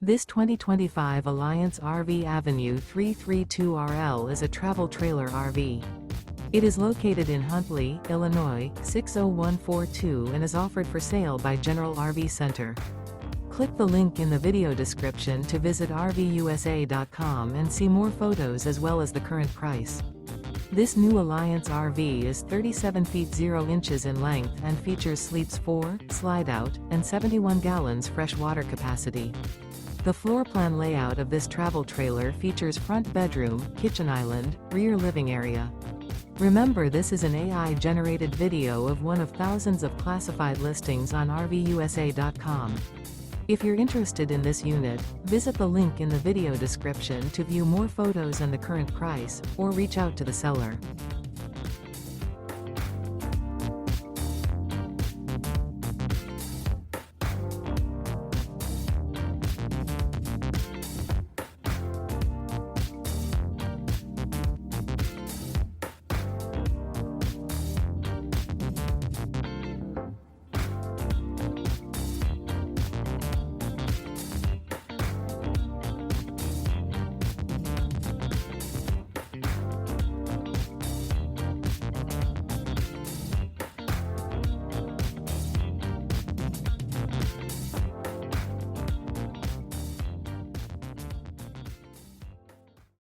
This 2025 Alliance RV Avenue 332RL is a travel trailer RV. It is located in Huntley, Illinois, 60142 and is offered for sale by General RV Center. Click the link in the video description to visit RVUSA.com and see more photos as well as the current price. This new Alliance RV is 37 feet 0 inches in length and features sleeps 4, slide-out, and 71 gallons fresh water capacity. The floor plan layout of this travel trailer features front bedroom, kitchen island, rear living area. Remember, this is an AI-generated video of one of thousands of classified listings on RVUSA.com. If you're interested in this unit, visit the link in the video description to view more photos and the current price, or reach out to the seller.